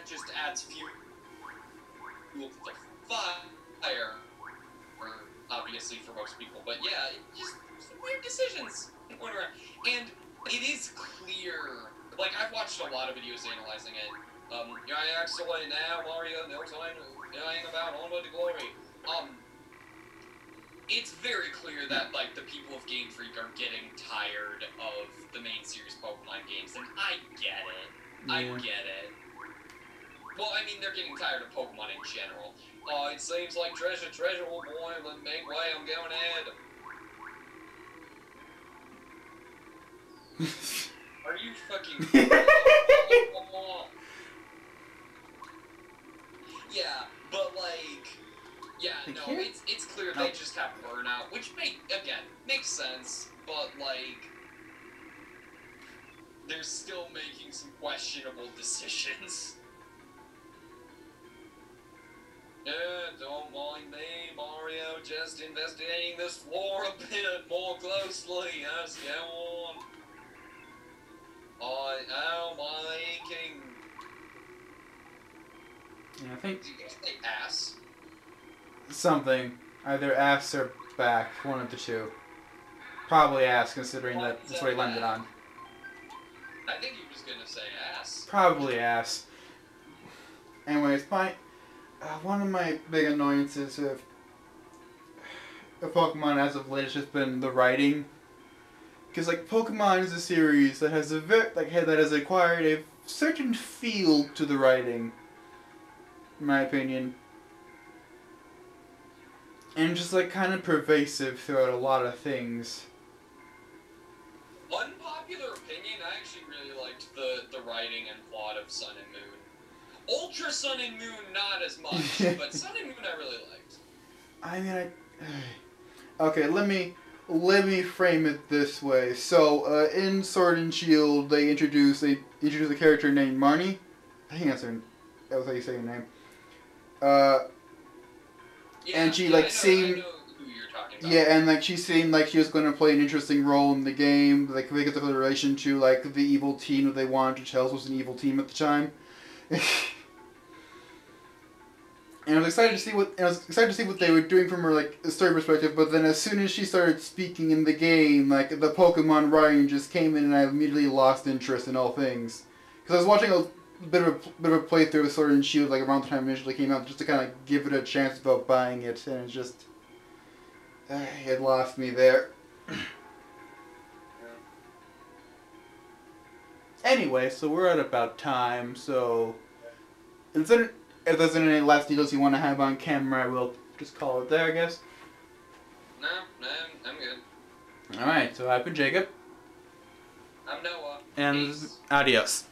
just adds fuel to the fire, obviously for most people. But yeah, just some weird decisions going around. And it is clear, like, I've watched a lot of videos analyzing it. I actually now, Mario, no time dying about onward to glory. It's very clear that, like, the people of Game Freak are getting tired of the main series Pokemon games, and I get it. Yeah. I get it. Well, I mean, they're getting tired of Pokemon in general. It seems like treasure, oh boy, let make way, I'm going ahead. Are you fucking... Yeah, but, like... Yeah, no, it's clear they just have burnout, which makes sense, but, like, they're still making some questionable decisions. Don't mind me, Mario, just investigating this floor a bit more closely as go on. I am aching. Yeah, I think Did you say ass? something. Either ass or back, one of the two. Probably ass, considering that that's what he landed on. I think he was gonna say ass. Probably ass. Anyways, one of my big annoyances with Pokemon as of late has just been the writing. Because like Pokemon is a series that has that has acquired a certain feel to the writing, in my opinion. and just like kind of pervasive throughout a lot of things. Unpopular opinion, I actually really liked the writing and plot of Sun and Moon. Ultra Sun and Moon, not as much, but Sun and Moon I really liked. I mean, okay, let me frame it this way. So, in Sword and Shield, they introduce a character named Marnie. I think that was how you say her name. And she seemed. I know who you're talking about. Yeah, and like she seemed like she was going to play an interesting role in the game, like because of her relation to like the evil team that they wanted to tell us was an evil team at the time. And I was excited to see what they were doing from her like story perspective. But then as soon as she started speaking in the game, like the Pokemon writing just came in, and I immediately lost interest in all things. Because I was watching a bit of a playthrough of Sword and Shield like around the time it initially came out, just to kind of give it a chance about buying it, and it just it lost me there. Anyway, so we're at about time. So if there's any last details you want to have on camera, we'll just call it there, I guess. No, I'm good. Alright, so I've been Jacob. I'm Noah. And Peace. adios.